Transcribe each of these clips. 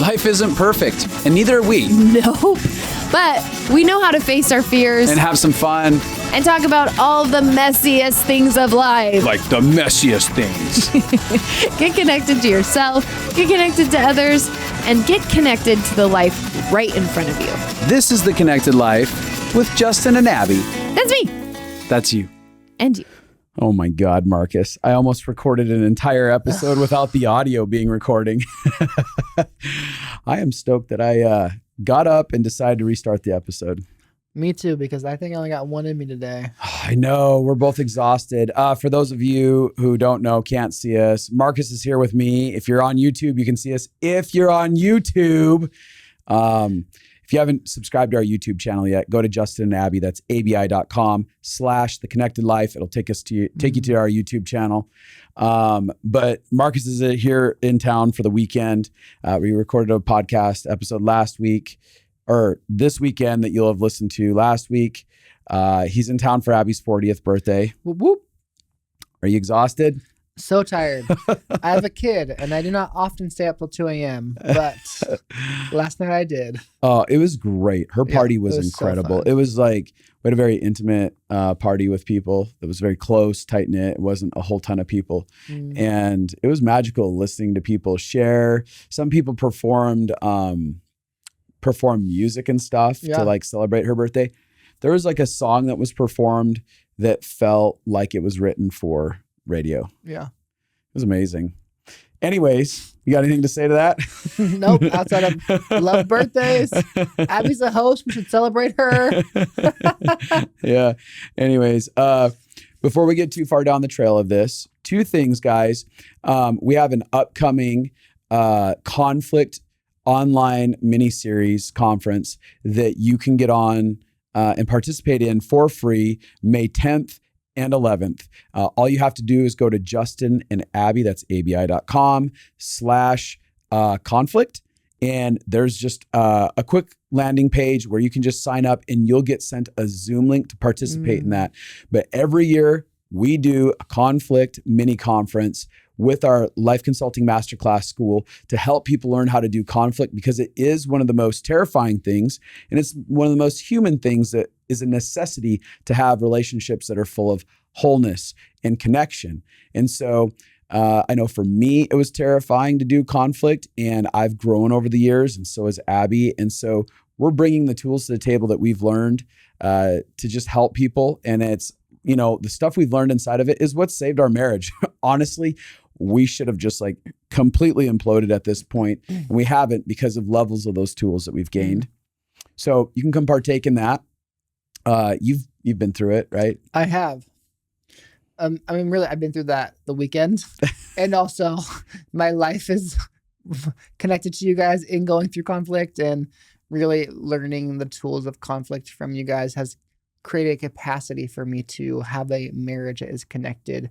Life isn't perfect, and neither are we. Nope. But we know how to face our fears And have some fun. and talk about all the messiest things of life. Like the messiest things. Get connected to yourself, get connected to others, and get connected to the life right in front of you. This is The Connected Life with Justin and Abby. That's me. That's you. And you. Oh my God, Marcus. I almost recorded an entire episode without the audio being recording. I am stoked that I got up and decided to restart the episode. Me too, because I think I only got one in me today. I know, we're both exhausted. For those of you who don't know, can't see us, Marcus is here with me. If you're on YouTube, you can see us. If you're on YouTube, if you haven't subscribed to our YouTube channel yet, go to Justin and Abby. That's abi.com/theconnectedlife. It'll take you to our YouTube channel. But Marcus is here in town for the weekend. We recorded a podcast episode last week, or this weekend that you'll have listened to last week. He's in town for Abby's 40th birthday. Whoop, whoop. Are you exhausted? So tired. I have a kid, and I do not often stay up till 2 a.m., but last night I did. Oh, it was great. Her party was incredible. So it was like, we had a very intimate party with people. It was very close, tight-knit. It wasn't a whole ton of people. And it was magical listening to people share. Some people performed music and stuff to like celebrate her birthday. There was like a song that was performed that felt like it was written for radio. Yeah. It was amazing. Anyways, you got anything to say to that? Nope. Outside of love birthdays, Abby's a host. We should celebrate her. Yeah. Anyways, before we get too far down the trail of this, two things, guys. We have an upcoming conflict online mini-series conference that you can get on and participate in for free May 10th and 11th. All you have to do is go to Justin and Abby, that's abi.com/conflict. And there's just a quick landing page where you can just sign up and you'll get sent a Zoom link to participate in that. But every year we do a conflict mini conference with our Life Consulting Masterclass School to help people learn how to do conflict, because it is one of the most terrifying things. And it's one of the most human things that is a necessity to have relationships that are full of wholeness and connection. And so I know for me, it was terrifying to do conflict, and I've grown over the years, and so has Abby. And so we're bringing the tools to the table that we've learned to just help people. And it's, you know, the stuff we've learned inside of it is what saved our marriage. Honestly, we should have just like completely imploded at this point, and we haven't because of levels of those tools that we've gained. So you can come partake in that. You've been through it, right? I have. I mean, really, I've been through that the weekend, and also my life is connected to you guys in going through conflict, and really learning the tools of conflict from you guys has created a capacity for me to have a marriage that is connected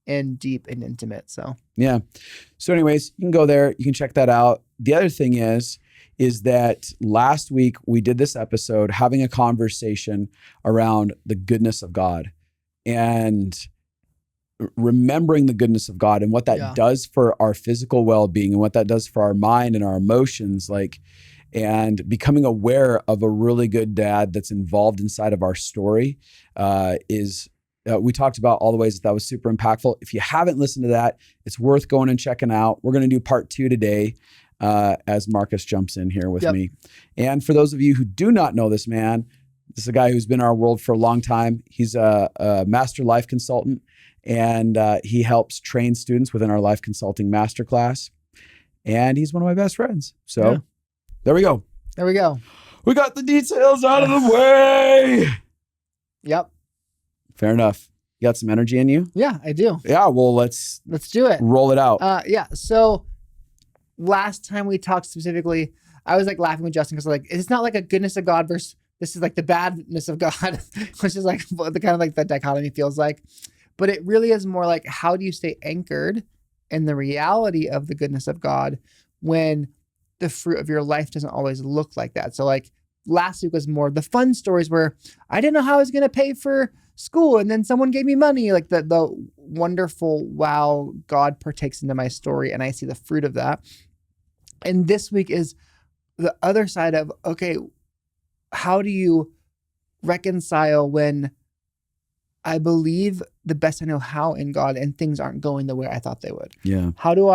and deep and intimate. So yeah. So anyways, you can go there. You can check that out. The other thing is that last week we did this episode having a conversation around the goodness of God and remembering the goodness of God and what that does for our physical well-being and what that does for our mind and our emotions, like, and becoming aware of a really good dad that's involved inside of our story we talked about all the ways that was super impactful. If you haven't listened to that, it's worth going and checking out. We're going to do part 2 today as Marcus jumps in here with me. And for those of you who do not know this man, this is a guy who's been in our world for a long time. He's a master life consultant, and he helps train students within our life consulting masterclass. And he's one of my best friends. So there we go. There we go. We got the details out of the way. Yep. Fair enough. You got some energy in you? Yeah, I do. Yeah, well, let's do it. Roll it out. Yeah. So last time we talked specifically, I was like laughing with Justin because like, it's not like a goodness of God versus this is like the badness of God, which is like the kind of like the dichotomy feels like. But it really is more like, how do you stay anchored in the reality of the goodness of God when the fruit of your life doesn't always look like that? So like last week was more the fun stories where I didn't know how I was going to pay for school, and then someone gave me money, like the wonderful, wow, God partakes into my story and I see the fruit of that. And this week is the other side of, okay, how do you reconcile when I believe the best I know how in God and things aren't going the way I thought they would? Yeah. How do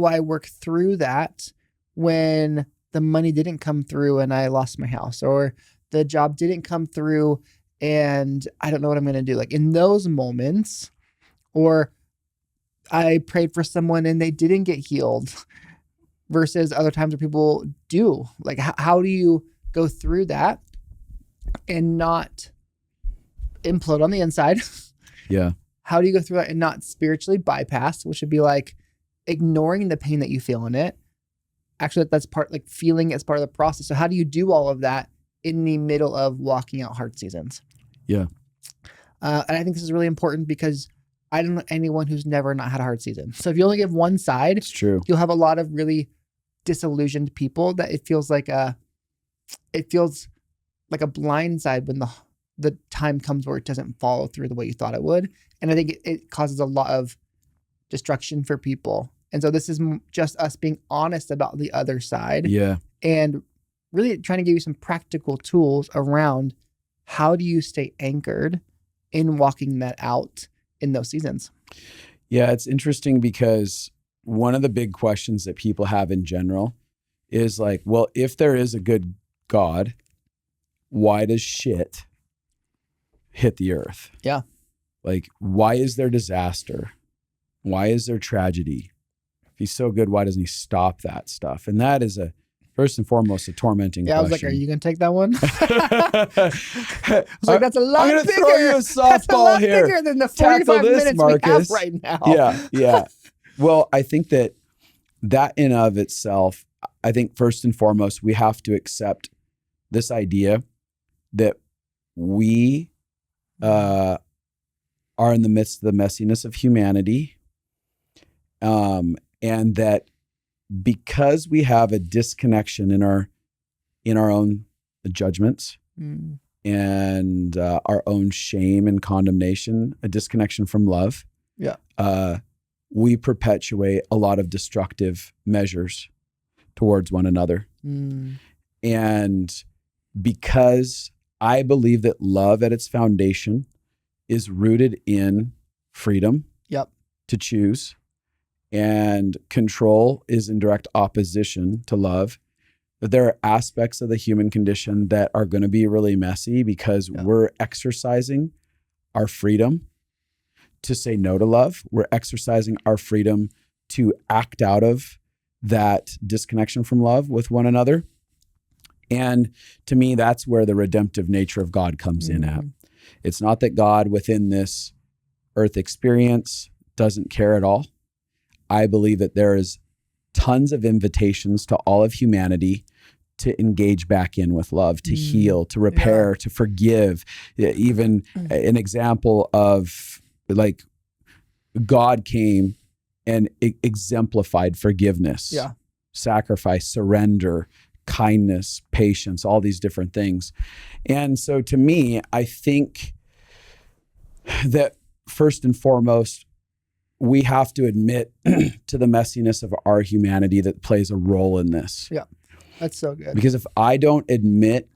I work through that when the money didn't come through and I lost my house, or the job didn't come through and I don't know what I'm going to do? Like in those moments, or I prayed for someone and they didn't get healed, versus other times where people do. Like how do you go through that and not implode on the inside? Yeah. How do you go through that and not spiritually bypass, which would be like ignoring the pain that you feel in it? Actually, that's part, like feeling as part of the process. So how do you do all of that in the middle of walking out hard seasons? Yeah. And I think this is really important because I don't know anyone who's never not had a hard season. So if you only give one side, It's true. you'll have a lot of really disillusioned people that it feels like a blind side when the time comes where it doesn't follow through the way you thought it would. And I think it causes a lot of destruction for people. And so this is just us being honest about the other side. Yeah. And really trying to give you some practical tools around how do you stay anchored in walking that out in those seasons. Yeah. It's interesting because one of the big questions that people have in general is like, well, if there is a good God, why does shit hit the earth? Yeah. Like, why is there disaster? Why is there tragedy? If he's so good, why doesn't he stop that stuff? And that is first and foremost, a tormenting question. I was like, are you going to take that one? I was like, that's a lot I'm going to bigger. throw you a That's a softball lot here. bigger than the Tackle 45 this, minutes Marcus. we have right now. Yeah, yeah. Well, I think that in of itself, I think first and foremost, we have to accept this idea that we are in the midst of the messiness of humanity, and that because we have a disconnection in our own judgments and our own shame and condemnation, a disconnection from love, we perpetuate a lot of destructive measures towards one another. And because I believe that love at its foundation is rooted in freedom to choose, and control is in direct opposition to love, that there are aspects of the human condition that are going to be really messy because we're exercising our freedom to say no to love. We're exercising our freedom to act out of that disconnection from love with one another. And to me, that's where the redemptive nature of God comes in at. It's not that God within this earth experience doesn't care at all. I believe that there is tons of invitations to all of humanity to engage back in with love, to heal, to repair, to forgive. Even an example of like God came and exemplified forgiveness, sacrifice, surrender, kindness, patience, all these different things. And so to me, I think that first and foremost, we have to admit to the messiness of our humanity that plays a role in this. Yeah, that's so good. Because if I don't admit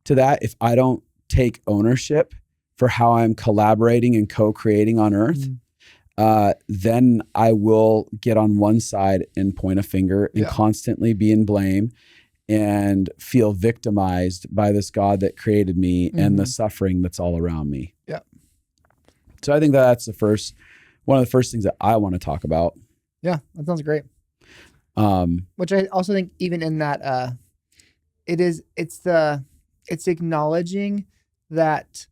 to that, if I don't take ownership for how I'm collaborating and co-creating on earth, then I will get on one side and point a finger and constantly be in blame and feel victimized by this God that created me and the suffering that's all around me. Yeah. So I think that's one of the first things that I want to talk about. Yeah, that sounds great. Which I also think even in that, it's acknowledging that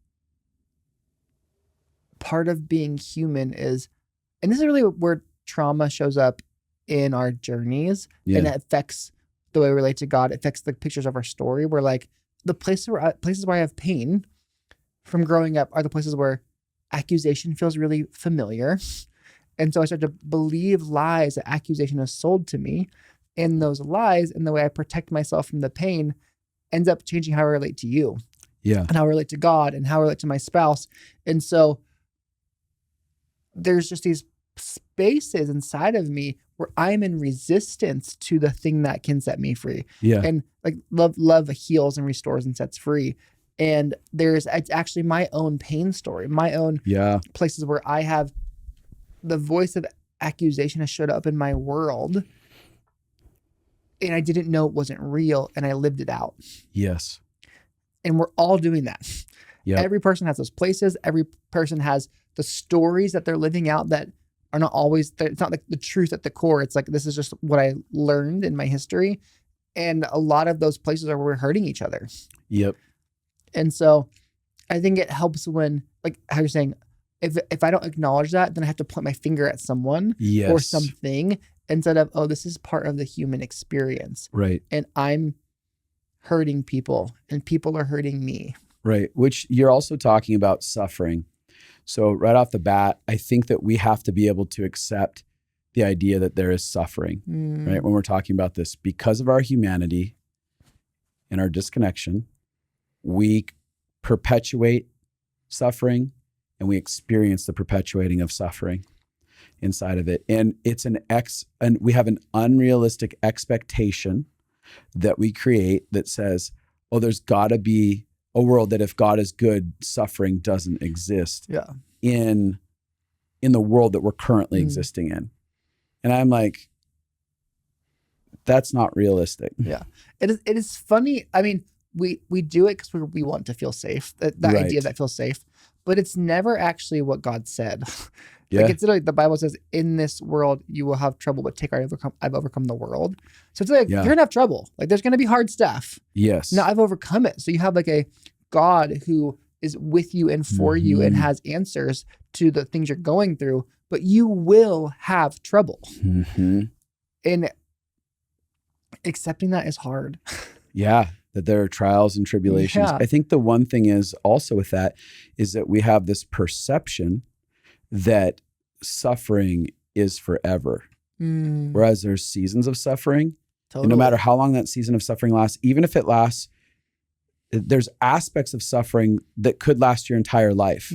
part of being human is, and this is really where trauma shows up in our journeys, and it affects the way we relate to God. It affects the pictures of our story. Where like the places where I have pain from growing up are the places where accusation feels really familiar. And so I start to believe lies that accusation has sold to me. And those lies and the way I protect myself from the pain ends up changing how I relate to you. Yeah. And how I relate to God and how I relate to my spouse. And so there's just these spaces inside of me where I'm in resistance to the thing that can set me free. Yeah. And like love heals and restores and sets free. And it's actually my own pain story, my own places where I have the voice of accusation has showed up in my world and I didn't know it wasn't real and I lived it out. Yes. And we're all doing that. Yep. Every person has those places. Every person has the stories that they're living out that are not always, it's not like the truth at the core. It's like, this is just what I learned in my history. And a lot of those places are where we're hurting each other. Yep. And so I think it helps when, like how you're saying, if I don't acknowledge that, then I have to point my finger at someone or something instead of, oh, this is part of the human experience. Right. And I'm hurting people and people are hurting me. Right. Which you're also talking about suffering. So right off the bat, I think that we have to be able to accept the idea that there is suffering, right? When we're talking about this, because of our humanity and our disconnection, we perpetuate suffering and we experience the perpetuating of suffering inside of it. And it's and we have an unrealistic expectation that we create that says, oh, there's gotta be a world that if God is good, suffering doesn't exist in the world that we're currently existing in. And I'm like, that's not realistic. Yeah. It is funny. I mean, we do it because we want to feel safe. That idea that feels safe, but it's never actually what God said. Like it's like the Bible says, in this world you will have trouble, but I've overcome the world. So it's like you're gonna have trouble. Like there's gonna be hard stuff. Yes. Now I've overcome it. So you have like a God who is with you and for you and has answers to the things you're going through, but you will have trouble. And accepting that is hard. Yeah. That there are trials and tribulations. Yeah. I think the one thing is also with that is that we have this perception that suffering is forever. Whereas there's seasons of suffering. Totally. And no matter how long that season of suffering lasts, even if it lasts, there's aspects of suffering that could last your entire life.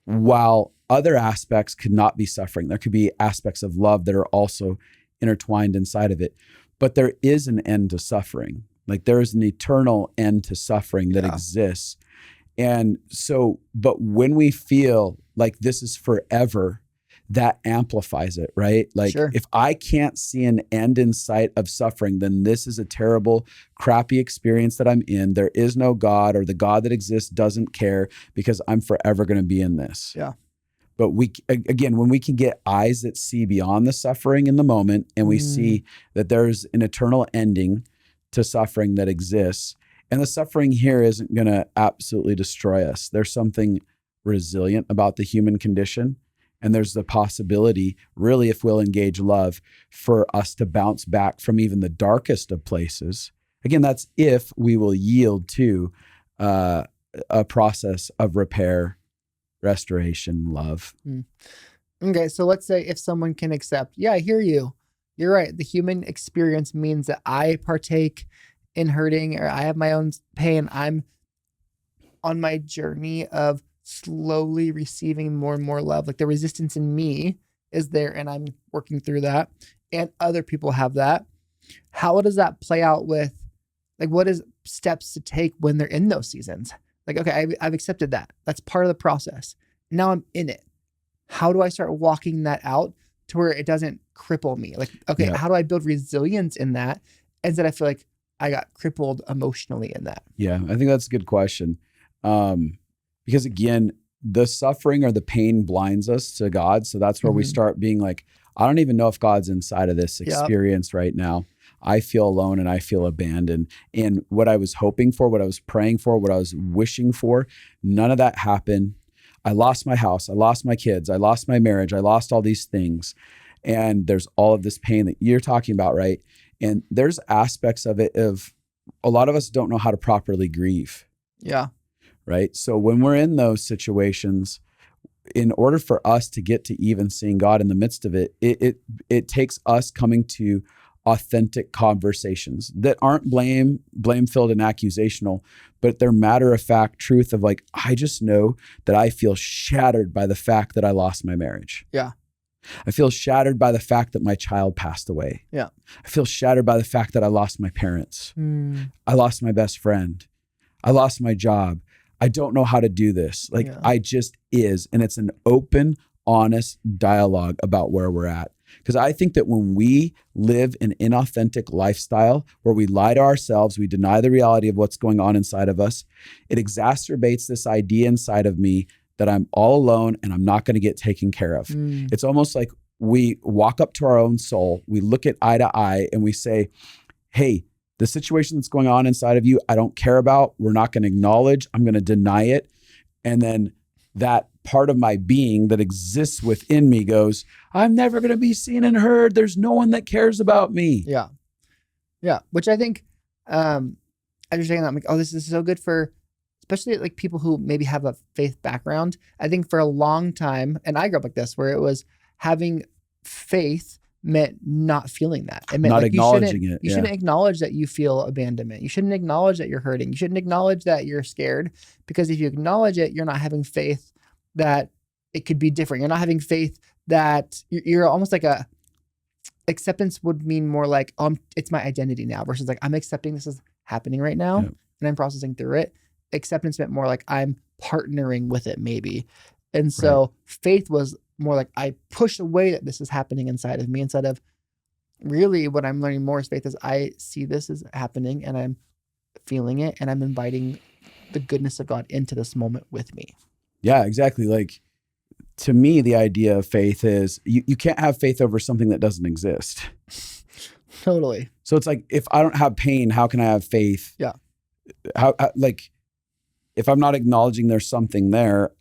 While other aspects could not be suffering. There could be aspects of love that are also intertwined inside of it. But there is an end to suffering. Like there is an eternal end to suffering that exists. And so, but when we feel like this is forever, that amplifies it, right? Like if I can't see an end in sight of suffering, then this is a terrible, crappy experience that I'm in. There is no God, or the God that exists doesn't care because I'm forever going to be in this. Yeah. But again, when we can get eyes that see beyond the suffering in the moment, and we see that there's an eternal ending to suffering that exists, and the suffering here isn't going to absolutely destroy us. There's something resilient about the human condition. And there's the possibility, really, if we'll engage love, for us to bounce back from even the darkest of places. Again, that's if we will yield to a process of repair, restoration, love. Okay, so let's say if someone can accept, I hear you. You're right. The human experience means that I partake in hurting, or I have my own pain. I'm on my journey of slowly receiving more and more love. Like the resistance in me is there and I'm working through that, and other people have that. How does that play out with, like, what is steps to take when they're in those seasons? Like, okay, I've accepted that. That's part of the process. Now I'm in it. How do I start walking that out to where it doesn't cripple me? Like, okay, how do I build resilience in that instead I feel like I got crippled emotionally in that? Yeah, I think that's a good question. Because again, the suffering or the pain blinds us to God. So that's where we start being like, I don't even know if God's inside of this experience right now. I feel alone and I feel abandoned. And what I was hoping for, what I was praying for, what I was wishing for, none of that happened. I lost my house. I lost my kids. I lost my marriage. I lost all these things. And there's all of this pain that you're talking about, right? And there's aspects of it of a lot of us don't know how to properly grieve. Yeah. Right. So when we're in those situations, in order for us to get to even seeing God in the midst of it, it takes us coming to authentic conversations that aren't blame-filled and accusational, but they're matter-of-fact truth of like, I just know that I feel shattered by the fact that I lost my marriage. Yeah. I feel shattered by the fact that my child passed away. Yeah. I feel shattered by the fact that I lost my parents. I lost my best friend. I lost my job. I don't know how to do this. Like I just is. And it's an open, honest dialogue about where we're at. Because I think that when we live an inauthentic lifestyle where we lie to ourselves, we deny the reality of what's going on inside of us, it exacerbates this idea inside of me that I'm all alone and I'm not going to get taken care of. It's almost like we walk up to our own soul, we look at eye to eye and we say, hey, the situation that's going on inside of you, I don't care about. We're not going to acknowledge. I'm going to deny it. And then that part of my being that exists within me goes, I'm never going to be seen and heard. There's no one that cares about me. Yeah. Yeah. Which I think, as you're saying that, I'm like, oh, this is so good for, especially like people who maybe have a faith background. I think for a long time, and I grew up like this, where it was having faith meant not feeling that. It meant not like acknowledging it. You shouldn't acknowledge that you feel abandonment. You shouldn't acknowledge that you're hurting. You shouldn't acknowledge that you're scared, because if you acknowledge it, you're not having faith that it could be different. You're not having faith that you're almost like acceptance would mean more like, it's my identity now, versus like, I'm accepting this is happening right now and I'm processing through it. Acceptance meant more like I'm partnering with it maybe. And so faith was more like I push away that this is happening inside of me, instead of really what I'm learning more is faith is I see this is happening and I'm feeling it and I'm inviting the goodness of God into this moment with me. Yeah, exactly. Like to me, the idea of faith is you can't have faith over something that doesn't exist. Totally. So it's like, if I don't have pain, how can I have faith? Yeah. How like, if I'm not acknowledging there's something there,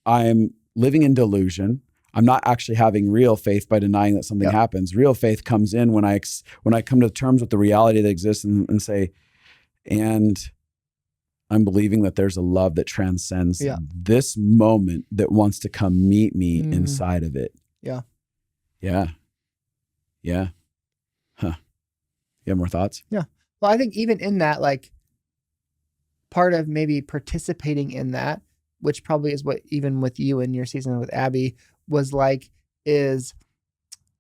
I'm living in delusion. I'm not actually having real faith by denying that something happens. Real faith comes in when I come to terms with the reality that exists and say, and I'm believing that there's a love that transcends this moment that wants to come meet me inside of it. Yeah. Yeah. Yeah. Huh. You have more thoughts? Yeah. Well, I think even in that, like, part of maybe participating in that, which probably is what even with you and your season with Abby was like, is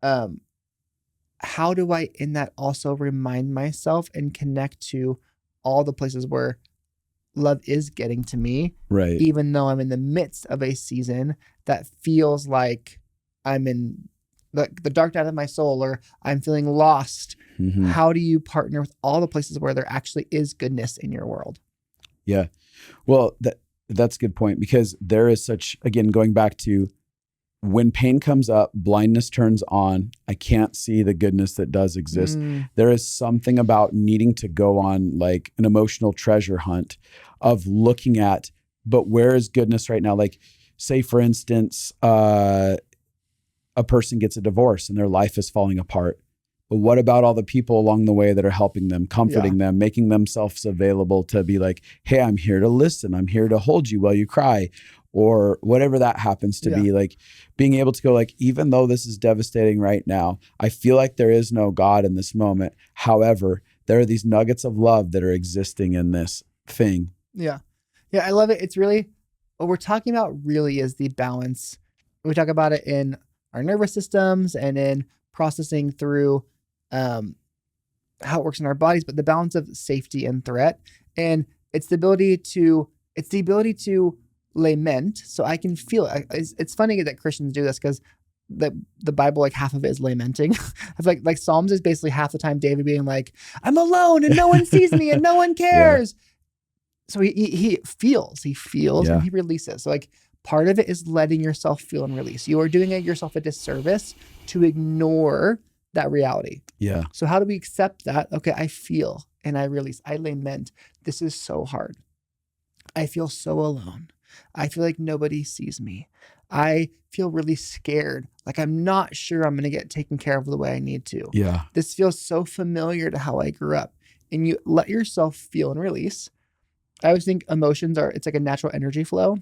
how do I in that also remind myself and connect to all the places where love is getting to me, right? Even though I'm in the midst of a season that feels like I'm in the dark night of my soul, or I'm feeling lost. Mm-hmm. How do you partner with all the places where there actually is goodness in your world? Yeah. Well, that's a good point, because there is such, again, going back to when pain comes up, blindness turns on. I can't see the goodness that does exist. There is something about needing to go on like an emotional treasure hunt of looking at, but where is goodness right now? Like, say, for instance, a person gets a divorce and their life is falling apart. But what about all the people along the way that are helping them, comforting them, making themselves available to be like, hey, I'm here to listen. I'm here to hold you while you cry, or whatever that happens to be. Like being able to go like, even though this is devastating right now, I feel like there is no God in this moment. However, there are these nuggets of love that are existing in this thing. Yeah. Yeah. I love it. It's really, what we're talking about really is the balance. We talk about it in our nervous systems and in processing through how it works in our bodies, but the balance of safety and threat. And it's the ability to lament, so I can feel it. It's funny that Christians do this, because the Bible, like half of it is lamenting. I feel like Psalms is basically half the time David being like, I'm alone and no one sees me and no one cares. So he feels and he releases. So like part of it is letting yourself feel and release. You are doing yourself a disservice to ignore that reality. Yeah. So how do we accept that? Okay, I feel and I release. I lament. This is so hard. I feel so alone. I feel like nobody sees me. I feel really scared. Like I'm not sure I'm going to get taken care of the way I need to. Yeah. This feels so familiar to how I grew up. And you let yourself feel and release. I always think emotions it's like a natural energy flow.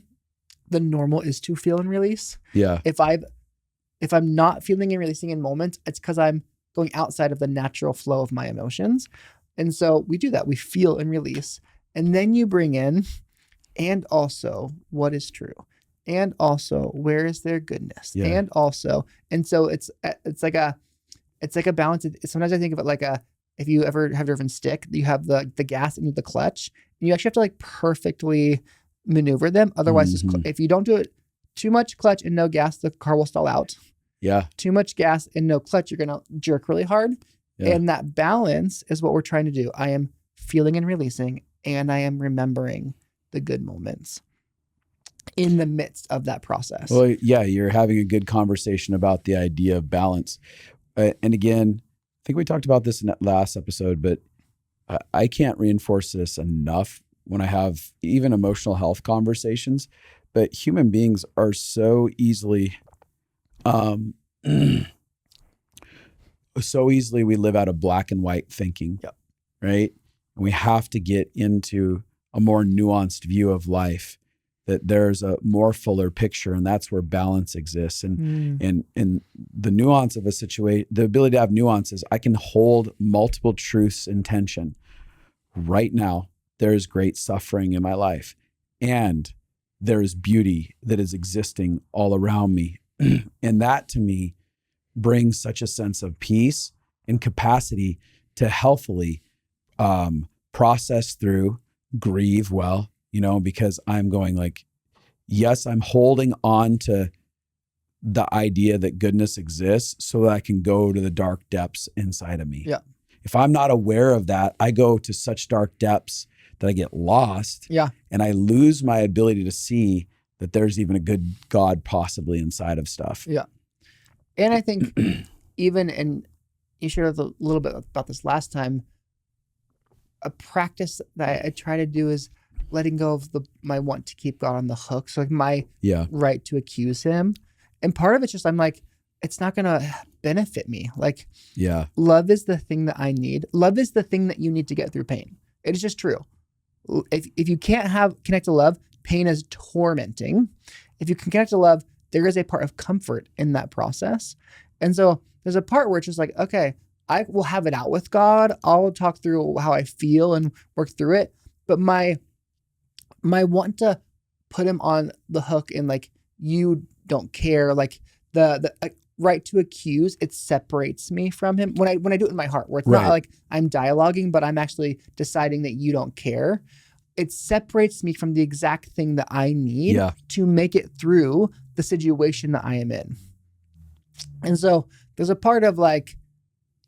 The normal is to feel and release. Yeah. If I'm not feeling and releasing in moments, it's because I'm going outside of the natural flow of my emotions. And so we do that. We feel and release. And then you bring in, and also what is true. And also, where is their goodness? Yeah. And also, and so it's like a balance. Sometimes I think of it like if you ever have driven stick, you have the gas and the clutch, and you actually have to like perfectly maneuver them. Otherwise, if you don't do it too much clutch and no gas, the car will stall out. Yeah. Too much gas and no clutch, you're gonna jerk really hard. Yeah. And that balance is what we're trying to do. I am feeling and releasing, and I am remembering the good moments in the midst of that process. Well, yeah, you're having a good conversation about the idea of balance. And again, I think we talked about this in that last episode, but I can't reinforce this enough when I have even emotional health conversations. But human beings are so easily, we live out of black and white thinking, Yep. right? And we have to get into a more nuanced view of life, that there's a more fuller picture, and that's where balance exists. And the nuance of a situation, the ability to have nuances, I can hold multiple truths in tension. Right now, there is great suffering in my life, and there is beauty that is existing all around me. And that to me brings such a sense of peace and capacity to healthily process through, grieve well, because I'm going like, yes, I'm holding on to the idea that goodness exists so that I can go to the dark depths inside of me. Yeah. If I'm not aware of that, I go to such dark depths that I get lost. Yeah. And I lose my ability to see that there's even a good God possibly inside of stuff. Yeah. And I think and you shared a little bit about this last time, a practice that I try to do is letting go of my want to keep God on the hook. So like my right to accuse him. And part of it's just, I'm like, it's not going to benefit me. Like, love is the thing that I need. Love is the thing that you need to get through pain. It is just true. If you can't connect to love, pain is tormenting. If you can connect to love, there is a part of comfort in that process. And so there's a part where it's just like, okay, I will have it out with God. I'll talk through how I feel and work through it. But my want to put him on the hook and like, you don't care, like the right to accuse, it separates me from him when I do it in my heart, where it's not like I'm dialoguing, but I'm actually deciding that you don't care. It separates me from the exact thing that I need to make it through the situation that I am in. And so there's a part of like,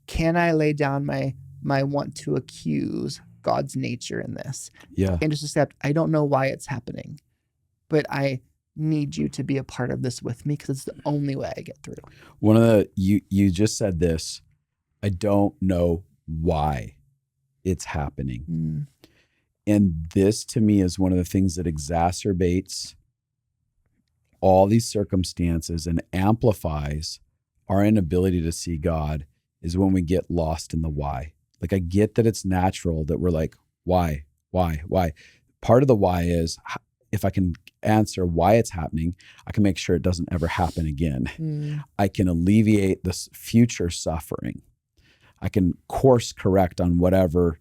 can I lay down my want to accuse God's nature in this? Yeah. And just accept, I don't know why it's happening, but I need you to be a part of this with me because it's the only way I get through. One of the, you just said this, I don't know why it's happening. And this to me is one of the things that exacerbates all these circumstances and amplifies our inability to see God, is when we get lost in the why. Like, I get that it's natural that we're like, why? Part of the why is, if I can answer why it's happening, I can make sure it doesn't ever happen again. I can alleviate this future suffering. I can course correct on whatever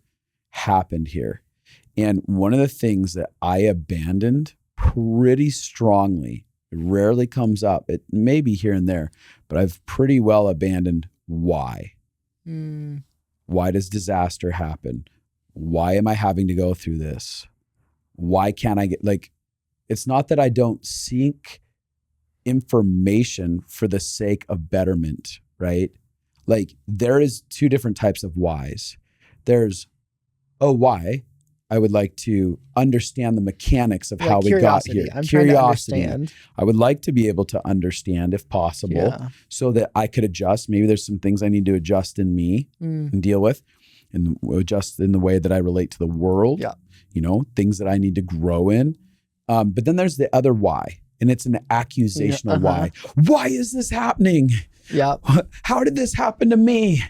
happened here. And one of the things that I abandoned pretty strongly, it rarely comes up, it may be here and there, but I've pretty well abandoned why. Why does disaster happen? Why am I having to go through this? Why can't I get, like, it's not that I don't seek information for the sake of betterment, right? Like, there is two different types of whys. There's, why? I would like to understand the mechanics of how we got here. I'm trying to understand. I would like to be able to understand, if possible, so that I could adjust. Maybe there's some things I need to adjust in me and deal with, and adjust in the way that I relate to the world. Things that I need to grow in. But then there's the other why, and it's an accusational why. Why is this happening? How did this happen to me?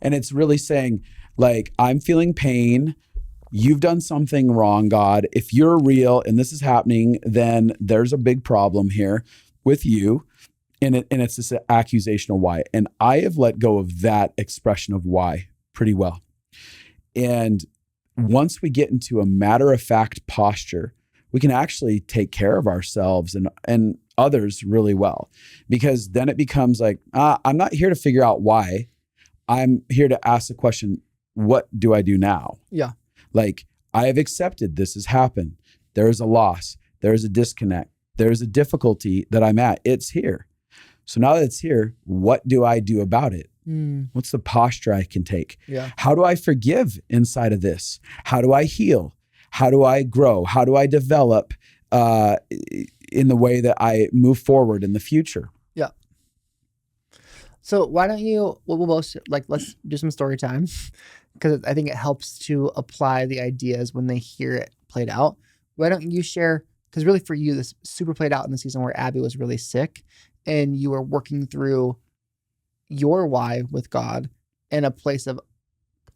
And it's really saying, like, I'm feeling pain. You've done something wrong, God. If you're real and this is happening, then there's a big problem here with you. And it's this accusational why. And I have let go of that expression of why pretty well. And once we get into a matter-of-fact posture we can actually take care of ourselves and others really well. Because then it becomes like, I'm not here to figure out why. I'm here to ask the question, what do I do now? Yeah. Like, I have accepted this has happened. There is a loss. There is a disconnect. There is a difficulty that I'm at. It's here. So now that it's here, what do I do about it? What's the posture I can take? Yeah. How do I forgive inside of this? How do I heal? How do I grow? How do I develop in the way that I move forward in the future? Yeah. So why don't you, we'll both, like, let's do some story time, because I think it helps to apply the ideas when they hear it played out. Why don't you share, because really for you, this super played out in the season where Abby was really sick and you were working through your why with God in a place of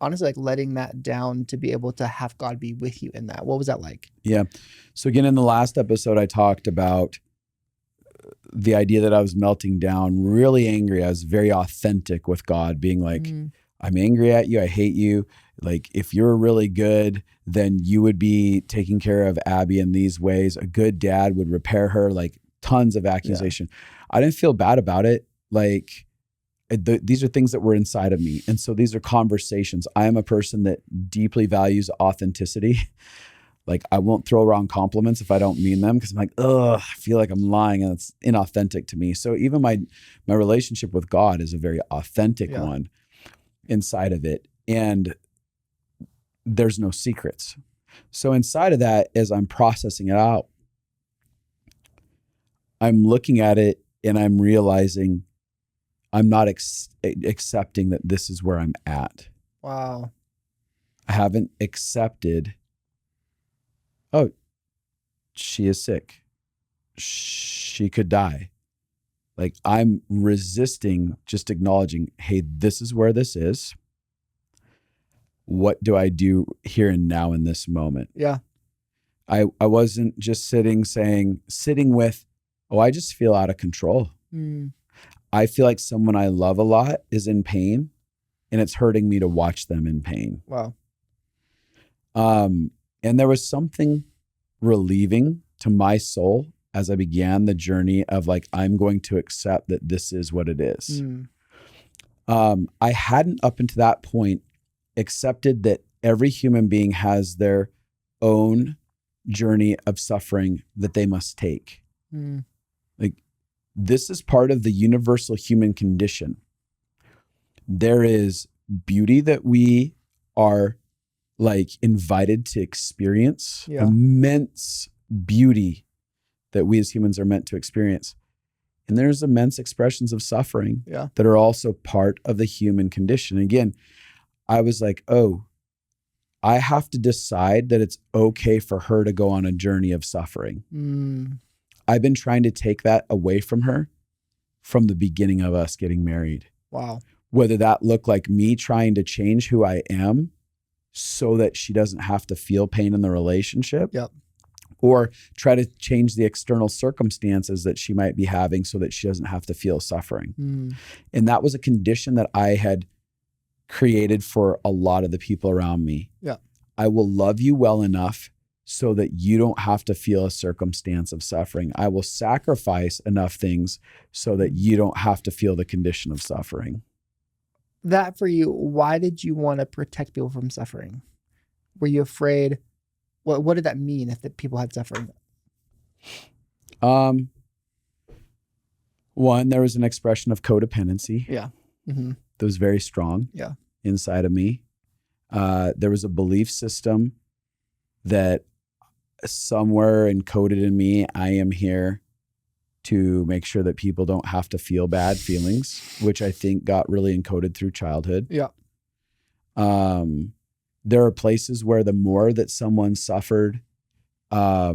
honestly like letting that down to be able to have God be with you in that. What was that like? Yeah. So again, in the last episode, I talked about the idea that I was melting down, really angry. I was very authentic with God, being like, I'm angry at you. I hate you. Like, if you're really good, then you would be taking care of Abby in these ways. A good dad would repair her, like tons of accusation. Yeah. I didn't feel bad about it. Like, these are things that were inside of me. And so these are conversations. I am a person that deeply values authenticity. Like, I won't throw around compliments if I don't mean them, because I'm like, I feel like I'm lying and it's inauthentic to me. So even my relationship with God is a very authentic one inside of it. And there's no secrets. So inside of that, as I'm processing it out, I'm looking at it and I'm realizing I'm not accepting that this is where I'm at. Wow. I haven't accepted, oh, she is sick. She could die. Like, I'm resisting just acknowledging, hey, this is where this is. What do I do here and now in this moment? Yeah. I wasn't just sitting with, oh, I just feel out of control. I feel like someone I love a lot is in pain, and it's hurting me to watch them in pain. Wow. And there was something relieving to my soul as I began the journey of like, I'm going to accept that this is what it is. I hadn't up until that point accepted that every human being has their own journey of suffering that they must take. Like, this is part of the universal human condition. There is beauty that we are like invited to experience, immense beauty that we as humans are meant to experience. And there's immense expressions of suffering that are also part of the human condition. Again, I was like, oh, I have to decide that it's okay for her to go on a journey of suffering. I've been trying to take that away from her from the beginning of us getting married. Wow. Whether that looked like me trying to change who I am so that she doesn't have to feel pain in the relationship, or try to change the external circumstances that she might be having so that she doesn't have to feel suffering. And that was a condition that I had created for a lot of the people around me. I will love you well enough so that you don't have to feel a circumstance of suffering. I will sacrifice enough things so that you don't have to feel the condition of suffering. That for you, why did you want to protect people from suffering? Were you afraid? What did that mean if the people had suffering? One, there was an expression of codependency. That was very strong inside of me. There was a belief system that somewhere encoded in me, I am here to make sure that people don't have to feel bad feelings, which I think got really encoded through childhood. There are places where the more that someone suffered, my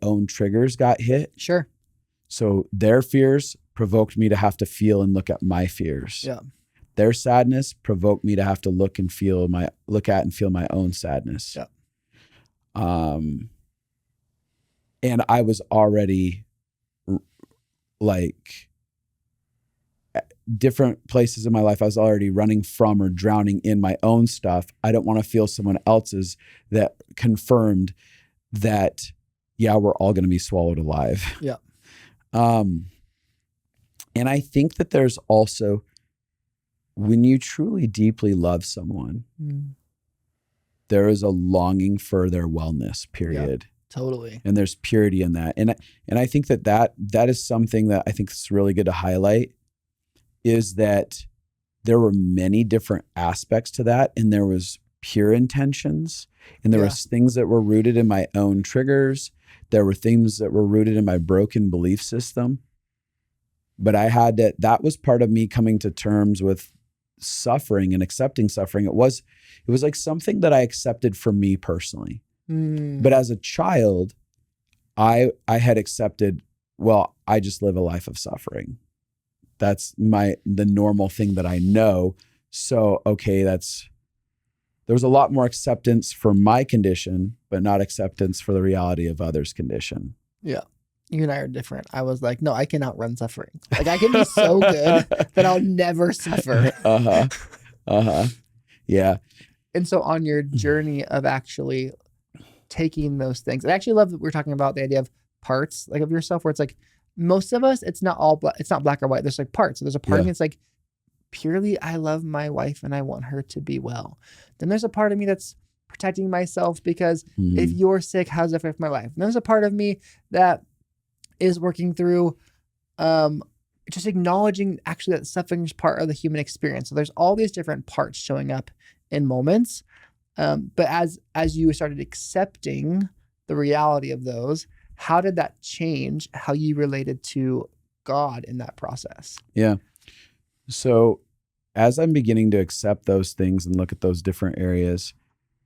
own triggers got hit. So their fears provoked me to have to feel and look at my fears. Their sadness provoked me to have to look at and feel my own sadness. And I was already like different places in my life I was already running from or drowning in my own stuff. I don't want to feel someone else's that confirmed that, yeah, we're all going to be swallowed alive. Yeah. And I think that there's also, when you truly deeply love someone, there is a longing for their wellness, period. Yeah, totally. And there's purity in that. And I think that is something that I think is really good to highlight, is that there were many different aspects to that. And there was pure intentions, and there was things that were rooted in my own triggers. There were things that were rooted in my broken belief system. But that was part of me coming to terms with suffering and accepting suffering. It was like something that I accepted for me personally. But as a child, I had accepted, well, I just live a life of suffering. That's the normal thing that I know. So, okay, there was a lot more acceptance for my condition, but not acceptance for the reality of others' condition. Yeah. You and I are different. I was like, no, I can outrun suffering. Like, I can be so good that I'll never suffer. Yeah. And so on your journey of actually taking those things, I actually love that we're talking about the idea of parts, like, of yourself, where it's like, most of us, it's not it's not black or white. There's like parts. So there's a part of me that's like, purely, I love my wife and I want her to be well. Then there's a part of me that's protecting myself because if you're sick, how's that affect my life? And there's a part of me that is working through just acknowledging actually that suffering is part of the human experience. So there's all these different parts showing up in moments. But as you started accepting the reality of those, how did that change how you related to God in that process? Yeah. So as I'm beginning to accept those things and look at those different areas,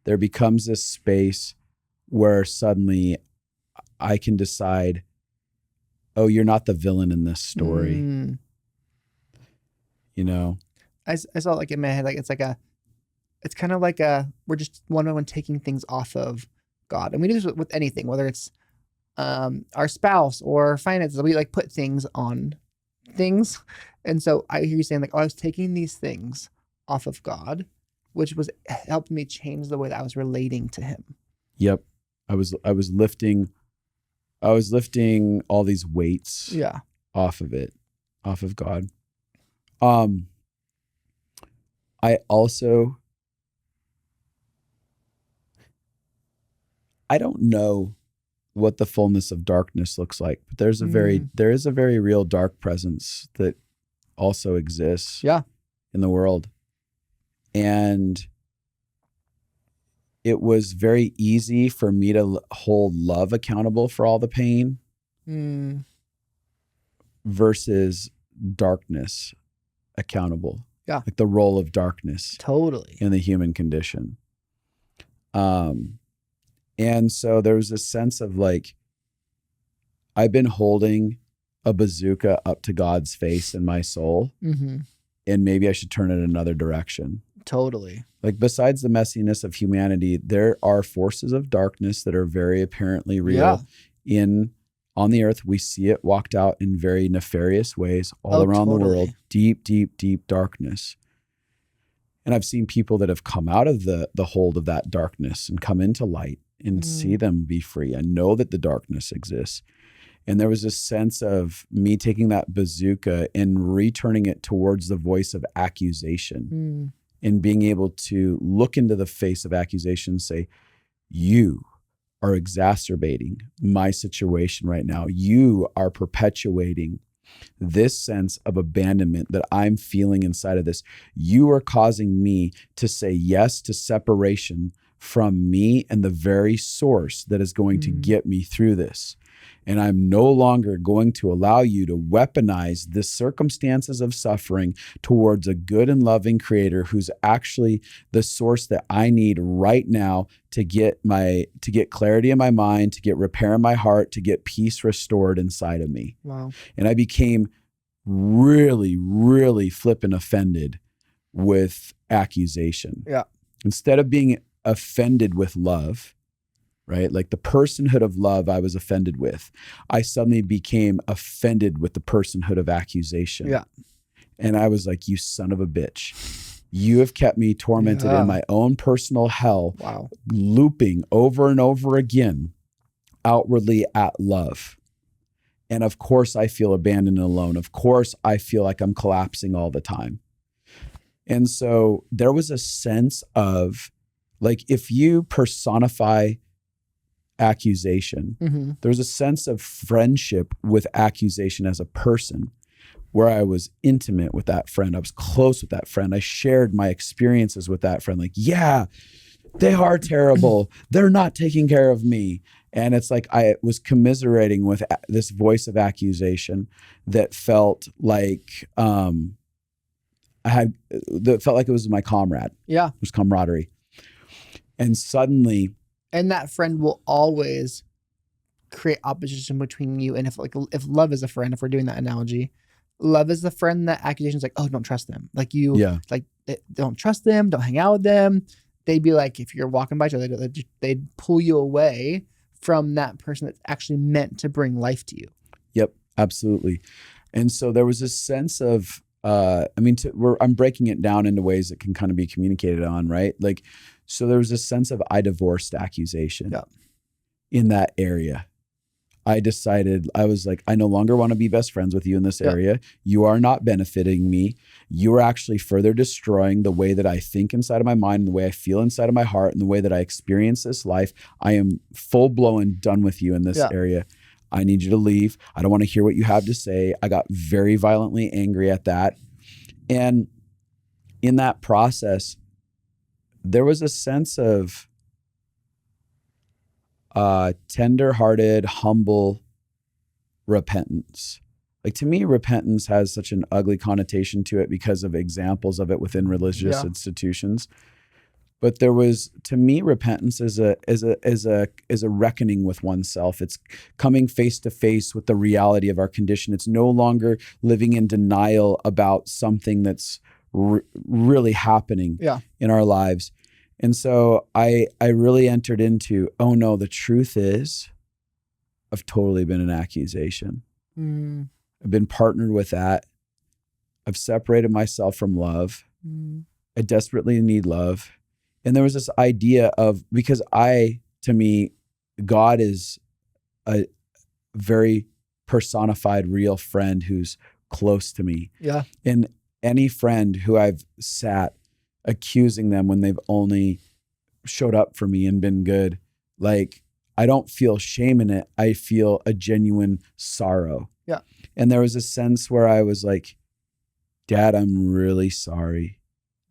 there becomes this space where suddenly I can decide, oh, you're not the villain in this story. You know? I saw, like, in my head, like, it's kind of like we're just one by one taking things off of God. And we do this with anything, whether it's our spouse or finances. We, like, put things on things. And so I hear you saying, like, oh, I was taking these things off of God, which helped me change the way that I was relating to him. Yep. I was lifting all these weights off of God. I don't know what the fullness of darkness looks like, but there is a very real dark presence that also exists in the world. And it was very easy for me to hold love accountable for all the pain versus darkness accountable. Yeah. Like the role of darkness totally in the human condition. And so there was this sense of, like, I've been holding a bazooka up to God's face in my soul, and maybe I should turn it another direction. Totally. Like, besides the messiness of humanity, there are forces of darkness that are very apparently real on the earth. We see it walked out in very nefarious ways all around the world. Deep, deep, deep darkness. And I've seen people that have come out of the hold of that darkness and come into light and see them be free. I know that the darkness exists. And there was this sense of me taking that bazooka and returning it towards the voice of accusation and being able to look into the face of accusation and say, you are exacerbating my situation right now. You are perpetuating this sense of abandonment that I'm feeling inside of this. You are causing me to say yes to separation from me and the very source that is going to get me through this. And I'm no longer going to allow you to weaponize the circumstances of suffering towards a good and loving creator who's actually the source that I need right now to get clarity in my mind, to get repair in my heart, to get peace restored inside of me. Wow. And I became really, really flippin' offended with accusation. Yeah. Instead of being offended with love, right? Like the personhood of love I was offended with, I suddenly became offended with the personhood of accusation. Yeah. And I was like, you son of a bitch. You have kept me tormented in my own personal hell, looping over and over again, outwardly at love. And of course, I feel abandoned and alone. Of course, I feel like I'm collapsing all the time. And so there was a sense of, like, if you personify accusation, there's a sense of friendship with accusation as a person, where I was intimate with that friend. I was close with that friend. I shared my experiences with that friend. Like, yeah, they are terrible. They're not taking care of me. And it's like I was commiserating with this voice of accusation that felt like that felt like it was my comrade. Yeah. It was camaraderie. And suddenly, and that friend will always create opposition between you. And if love is a friend, if we're doing that analogy, love is the friend that accusation is like, oh, don't trust them. Like don't trust them. Don't hang out with them. They'd be like, if you're walking by each other, they'd pull you away from that person that's actually meant to bring life to you. Yep, absolutely. And so there was this sense of, I'm breaking it down into ways that can kind of be communicated on, right? Like, so there was this sense of I divorced accusation in that area. I decided, I was like, I no longer want to be best friends with you in this area. You are not benefiting me. You are actually further destroying the way that I think inside of my mind, the way I feel inside of my heart, and the way that I experience this life. I am full blown done with you in this area. I need you to leave. I don't want to hear what you have to say. I got very violently angry at that. And in that process, there was a sense of tender-hearted, humble repentance. Like, to me, repentance has such an ugly connotation to it because of examples of it within religious institutions. But there was, to me, repentance is a reckoning with oneself. It's coming face to face with the reality of our condition. It's no longer living in denial about something that's really happening in our lives. And so I really entered into, oh no, the truth is, I've totally been an accusation. I've been partnered with that. I've separated myself from love. I desperately need love. And there was this idea of, because to me, God is a very personified real friend who's close to me. Yeah. And any friend who I've sat accusing them when they've only showed up for me and been good, like, I don't feel shame in it. I feel a genuine sorrow. Yeah. And there was a sense where I was like, Dad, I'm really sorry.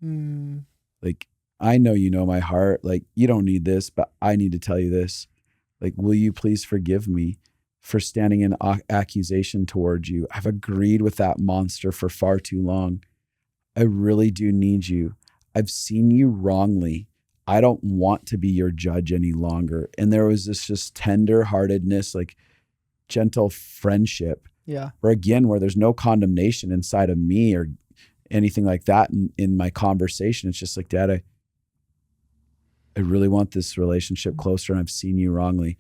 Like, I know you know my heart. Like, you don't need this, but I need to tell you this. Like, will you please forgive me for standing in accusation towards you? I've agreed with that monster for far too long. I really do need you. I've seen you wrongly. I don't want to be your judge any longer. And there was this just tender-heartedness, like gentle friendship. Yeah. Where there's no condemnation inside of me or anything like that in my conversation. It's just like, Dad, I really want this relationship closer, and I've seen you wrongly.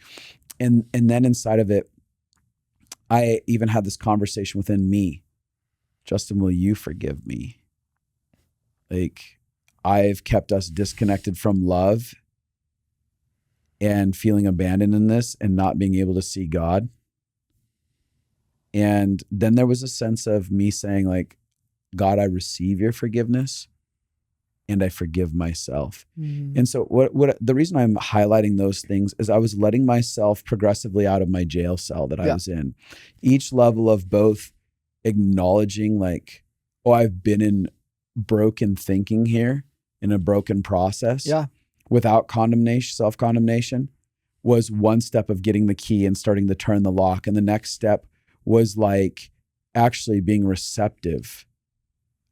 And then inside of it, I even had this conversation within me. Justin, will you forgive me? Like, I've kept us disconnected from love and feeling abandoned in this and not being able to see God. And then there was a sense of me saying, like, God, I receive your forgiveness and I forgive myself. And so what the reason I'm highlighting those things is I was letting myself progressively out of my jail cell that I was in. Each level of both acknowledging, like, oh, I've been in broken thinking here, in a broken process, without condemnation, self-condemnation, was one step of getting the key and starting to turn the lock. And the next step was like actually being receptive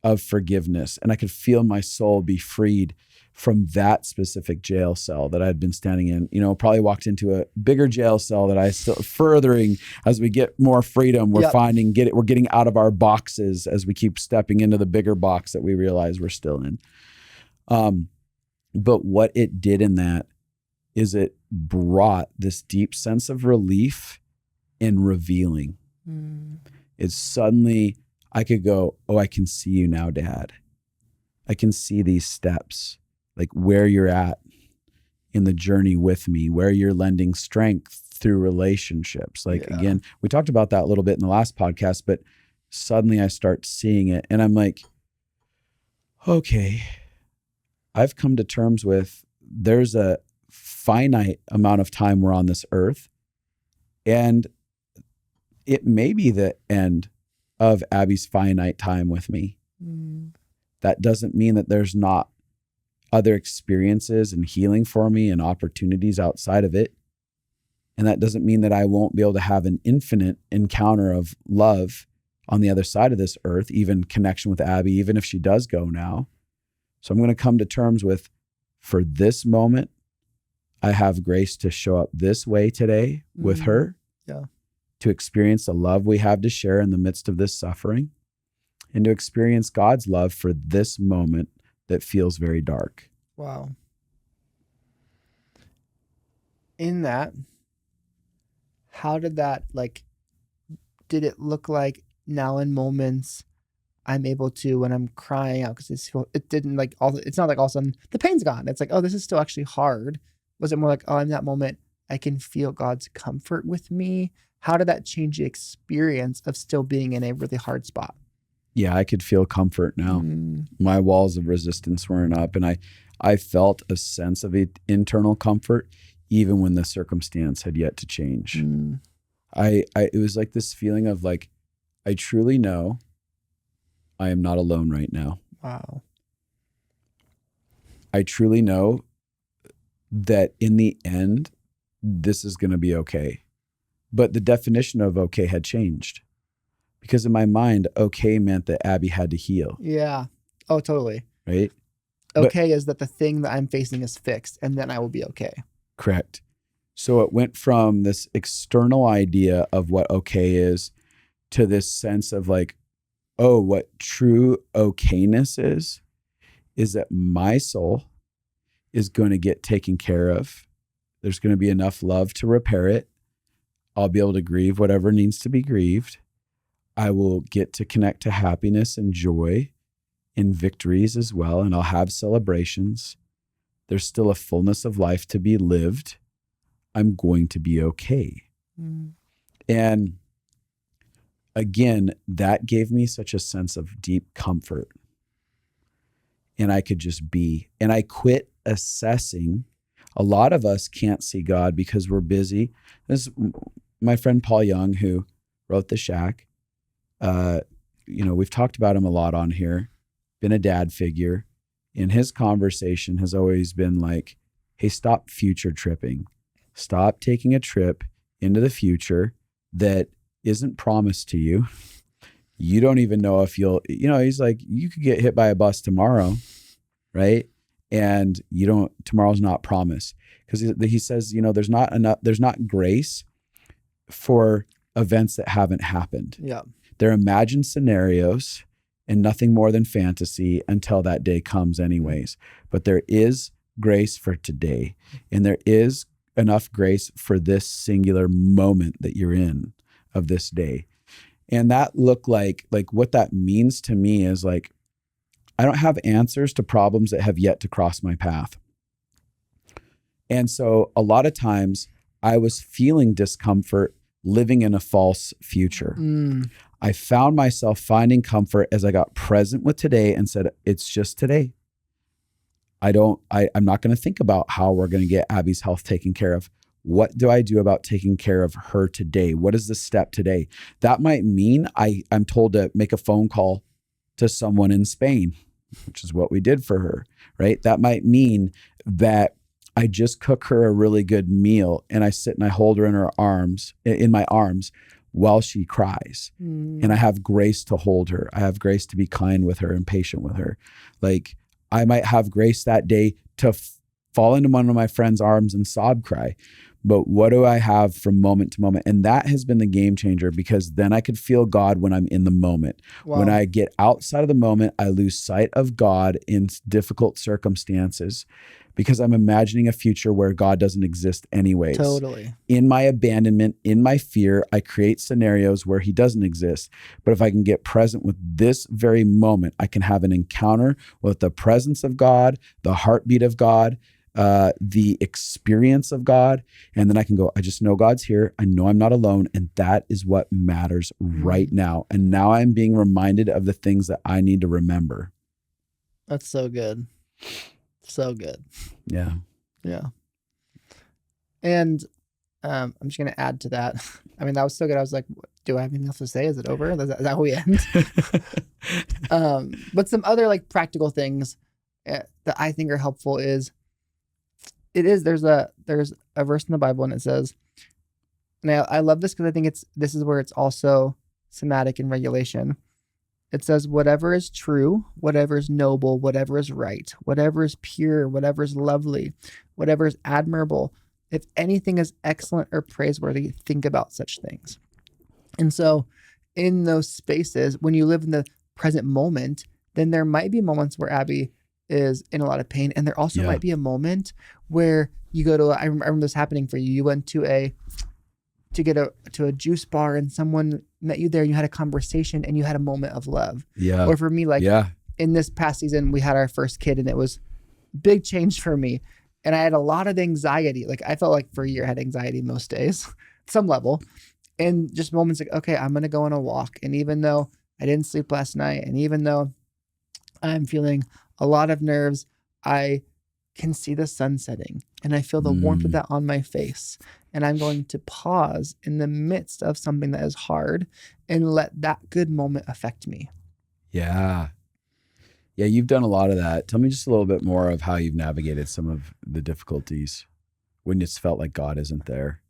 of forgiveness. And I could feel my soul be freed from that specific jail cell that I had been standing in. You know, probably walked into a bigger jail cell that I still furthering as we get more freedom. We're we're getting out of our boxes as we keep stepping into the bigger box that we realize we're still in. But what it did in that is it brought this deep sense of relief and revealing. It's suddenly, I could go, oh, I can see you now, Dad. I can see these steps, like where you're at in the journey with me, where you're lending strength through relationships. Like, again, we talked about that a little bit in the last podcast, but suddenly I start seeing it and I'm like, okay, I've come to terms with there's a finite amount of time we're on this earth, and it may be the end of Abby's finite time with me. That doesn't mean that there's not other experiences and healing for me and opportunities outside of it. And that doesn't mean that I won't be able to have an infinite encounter of love on the other side of this earth, even connection with Abby, even if she does go now. So I'm going to come to terms with, for this moment, I have grace to show up this way today with her, to experience the love we have to share in the midst of this suffering, and to experience God's love for this moment that feels very dark. Wow. In that, how did that, like, did it look like now in moments I'm able to, when I'm crying out, because it didn't like it's not like all of a sudden the pain's gone. It's like, oh, this is still actually hard. Was it more like, oh, in that moment, I can feel God's comfort with me? How did that change the experience of still being in a really hard spot? Yeah, I could feel comfort now. My walls of resistance weren't up, and I felt a sense of internal comfort even when the circumstance had yet to change. It was like this feeling of like, I truly know I am not alone right now. Wow. I truly know that in the end, this is going to be okay. But the definition of okay had changed. Because in my mind, okay meant that Abby had to heal. Yeah. Oh, totally. Right? Okay is that the thing that I'm facing is fixed, and then I will be okay. Correct. So it went from this external idea of what okay is to this sense of like, oh, what true okayness is that my soul is going to get taken care of. There's going to be enough love to repair it. I'll be able to grieve whatever needs to be grieved. I will get to connect to happiness and joy in victories as well, and I'll have celebrations. There's still a fullness of life to be lived. I'm going to be okay. And again, that gave me such a sense of deep comfort. And I could just be. And I quit assessing. A lot of us can't see God because we're busy. This is my friend Paul Young, who wrote The Shack. We've talked about him a lot on here, been a dad figure. And his conversation has always been like, hey, stop future tripping. Stop taking a trip into the future that isn't promised to you. You don't even know if he's like, you could get hit by a bus tomorrow, right? And tomorrow's not promised. Because he says, there's not grace for events that haven't happened. Yeah. They're imagined scenarios and nothing more than fantasy until that day comes anyways. But there is grace for today. And there is enough grace for this singular moment that you're in of this day. And that looked like what that means to me is like, I don't have answers to problems that have yet to cross my path. And so a lot of times I was feeling discomfort living in a false future. I found myself finding comfort as I got present with today and said, it's just today. I'm not going to think about how we're going to get Abby's health taken care of. What do I do about taking care of her today? What is the step today? That might mean I'm told to make a phone call to someone in Spain, which is what we did for her, right? That might mean that I just cook her a really good meal and I sit and I hold her in my arms while she cries. And I have grace to hold her. I have grace to be kind with her and patient with her. Like I might have grace that day to fall into one of my friend's arms and sob cry. But what do I have from moment to moment? And that has been the game changer, because then I could feel God when I'm in the moment. Wow. When I get outside of the moment, I lose sight of God in difficult circumstances because I'm imagining a future where God doesn't exist anyways. Totally. In my abandonment, in my fear, I create scenarios where he doesn't exist. But if I can get present with this very moment, I can have an encounter with the presence of God, the heartbeat of God, the experience of God. And then I can go, I just know God's here. I know I'm not alone. And that is what matters right now. And now I'm being reminded of the things that I need to remember. That's so good. So good. Yeah. Yeah. And I'm just going to add to that. I mean, that was so good. I was like, do I have anything else to say? Is it over? Is that how we end? But some other like practical things that I think are helpful is there's a verse in the Bible and it says, and I love this because I think this is where it's also somatic in regulation. It says, whatever is true, whatever is noble, whatever is right, whatever is pure, whatever is lovely, whatever is admirable, if anything is excellent or praiseworthy, think about such things. And so in those spaces, when you live in the present moment, then there might be moments where Abby is in a lot of pain. And there also might be a moment where you go to, I remember this happening for you. You went to a juice bar and someone met you there and you had a conversation and you had a moment of love. Yeah. Or for me, like in this past season, we had our first kid and it was big change for me. And I had a lot of anxiety. Like I felt like for a year I had anxiety most days, some level. And just moments like, okay, I'm going to go on a walk. And even though I didn't sleep last night, and even though I'm feeling a lot of nerves, I can see the sun setting and I feel the warmth of that on my face. And I'm going to pause in the midst of something that is hard and let that good moment affect me. Yeah. Yeah, you've done a lot of that. Tell me just a little bit more of how you've navigated some of the difficulties when it's felt like God isn't there.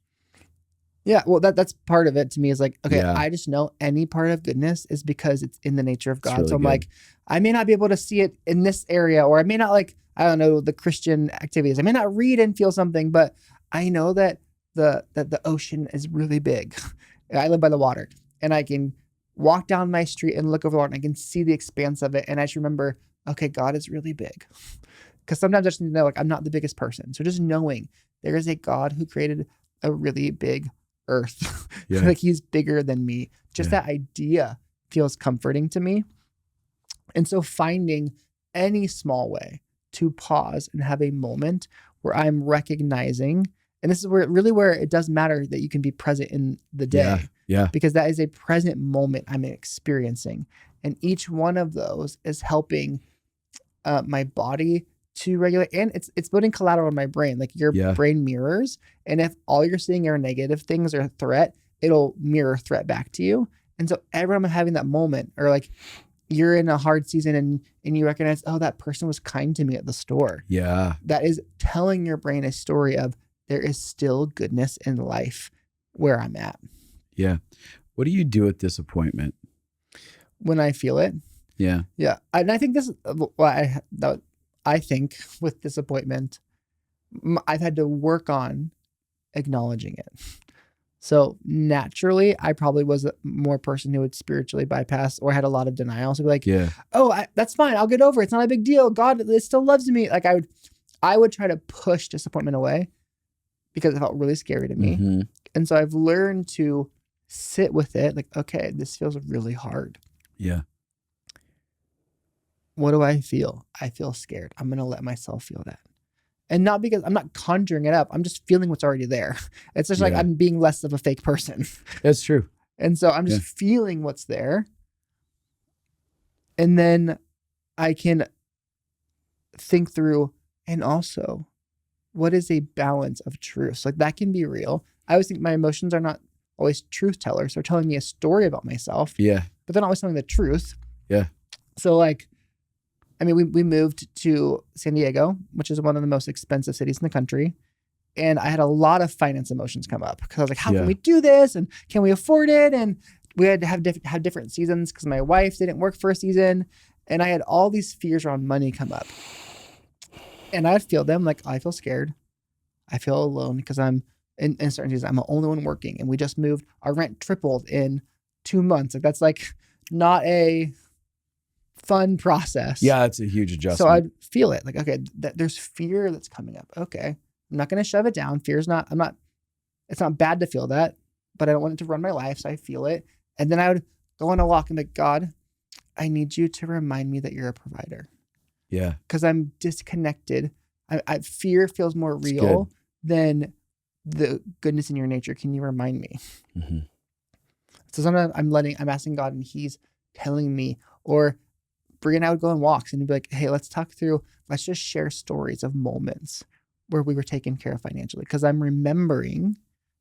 Yeah, well, that's part of it to me is like, okay, Yeah. I just know any part of goodness is because it's in the nature of God. really So I'm good. like, I may not be able to see it in this area, or I may not like, I don't know, the Christian activities. I may not read and feel something, but I know that the ocean is really big. I live by the water and I can walk down my street and look over the water and I can see the expanse of it. And I just remember, okay, God is really big. Because sometimes I just need to know, like, I'm not the biggest person. So just knowing there is a God who created a really big earth. Yeah. Like he's bigger than me. Just that idea feels comforting to me. And so finding any small way to pause and have a moment where I'm recognizing, and this is where it does matter that you can be present in the day. Yeah. Because that is a present moment I'm experiencing. And each one of those is helping my body to regulate, and it's building collateral in my brain. Like your brain mirrors, and if all you're seeing are negative things or threat, it'll mirror threat back to you. And so every time I'm having that moment, or like you're in a hard season and you recognize, oh, that person was kind to me at the store. Yeah. That is telling your brain a story of there is still goodness in life where I'm at. Yeah. What do you do with disappointment? When I feel it. Yeah. Yeah. And I think I think with disappointment, I've had to work on acknowledging it. So naturally, I probably was a more person who would spiritually bypass or had a lot of denial. So be like, oh, that's fine. I'll get over it. It's not a big deal. God still loves me. Like I would try to push disappointment away because it felt really scary to me. Mm-hmm. And so I've learned to sit with it. Like, okay, this feels really hard. Yeah. What do I feel? I feel scared. I'm going to let myself feel that. And not because I'm not conjuring it up. I'm just feeling what's already there. It's just like I'm being less of a fake person. That's true. And so I'm just feeling what's there. And then I can think through, and also, what is a balance of truth? So like that can be real. I always think my emotions are not always truth tellers. They're telling me a story about myself. Yeah. But they're not always telling the truth. Yeah. So like, I mean, we moved to San Diego, which is one of the most expensive cities in the country. And I had a lot of finance emotions come up because I was like, how can we do this? And can we afford it? And we had to have different seasons because my wife didn't work for a season. And I had all these fears around money come up. And I'd feel them like, I feel scared. I feel alone because I'm in certain seasons, I'm the only one working. And we just moved. Our rent tripled in 2 months. Like that's like not a fun process. Yeah, that's a huge adjustment. So I'd feel it like, okay, there's fear that's coming up. Okay. I'm not going to shove it down. It's not bad to feel that, but I don't want it to run my life. So I feel it. And then I would go on a walk and be like, God, I need you to remind me that you're a provider. Yeah. Because I'm disconnected. Fear feels more real than the goodness in your nature. Can you remind me? Mm-hmm. So sometimes I'm asking God and he's telling me, or Brie and I would go on walks and be like, hey, let's just share stories of moments where we were taken care of financially. Because I'm remembering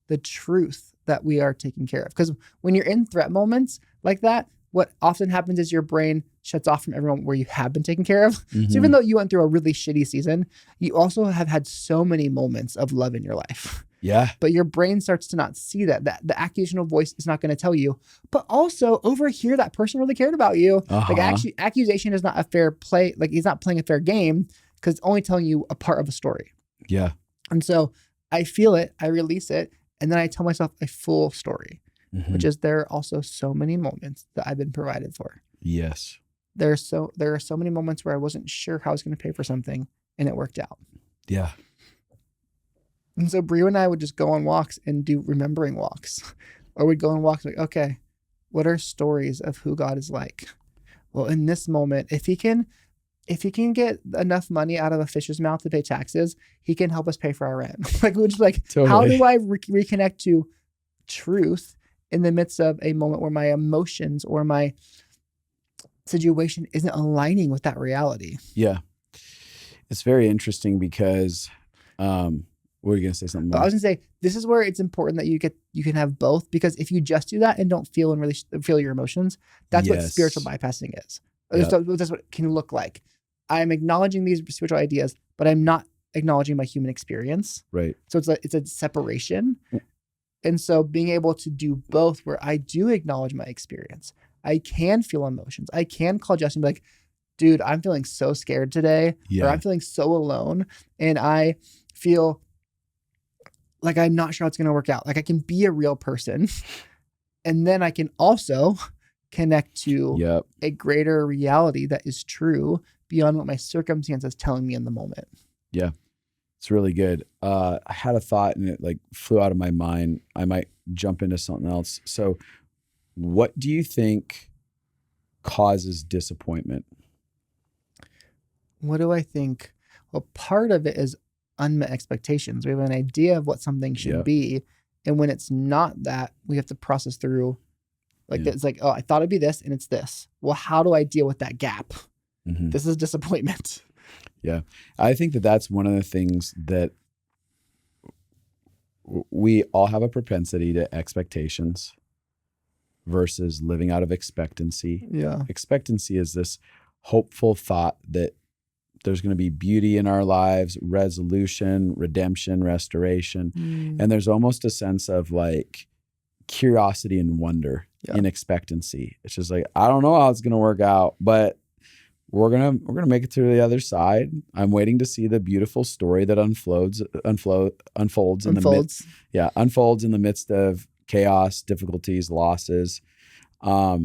the truth that we are taken care of. Because when you're in threat moments like that, what often happens is your brain shuts off from every moment where you have been taken care of. Mm-hmm. So even though you went through a really shitty season, you also have had so many moments of love in your life. Yeah. But your brain starts to not see that the accusational voice is not going to tell you. But also over here, that person really cared about you. Like actually, accusation is not a fair play. Like he's not playing a fair game because it's only telling you a part of a story. Yeah. And so I feel it, I release it, and then I tell myself a full story, which is there are also so many moments that I've been provided for. Yes. There are so many moments where I wasn't sure how I was going to pay for something and it worked out. Yeah. And so Brie and I would just go on walks and do remembering walks, or we'd go on walks like, okay, what are stories of who God is like? Well, in this moment, if he can get enough money out of a fish's mouth to pay taxes, he can help us pay for our rent. Like we would just like, Totally. How do I reconnect to truth in the midst of a moment where my emotions or my situation isn't aligning with that reality? Yeah. It's very interesting because, what were you going to say something But more? I was going to say, this is where it's important that you can have both, because if you just do that and don't feel and really feel your emotions, that's what spiritual bypassing is. That's what it can look like. I'm acknowledging these spiritual ideas, but I'm not acknowledging my human experience. Right. So it's a separation. And so being able to do both, where I do acknowledge my experience, I can feel emotions. I can call Justin and be like, dude, I'm feeling so scared today, or I'm feeling so alone, and I feel like I'm not sure how it's going to work out. Like I can be a real person. And then I can also connect to a greater reality that is true beyond what my circumstance is telling me in the moment. Yeah. It's really good. I had a thought and it like flew out of my mind. I might jump into something else. So what do you think causes disappointment? What do I think? Well, part of it is unmet expectations. We have an idea of what something should be. And when it's not that, we have to process through like it's like, oh, I thought it'd be this and it's this. Well, how do I deal with that gap? This is disappointment. Yeah. I think that that's one of the things that we all have a propensity to expectations versus living out of expectancy. Yeah. Expectancy is this hopeful thought that there's going to be beauty in our lives, resolution, redemption, restoration. And there's almost a sense of like curiosity and wonder in expectancy. It's just like, I don't know how it's going to work out, but we're going to make it to the other side. I'm waiting to see the beautiful story that unfolds in the midst of chaos, difficulties, losses. But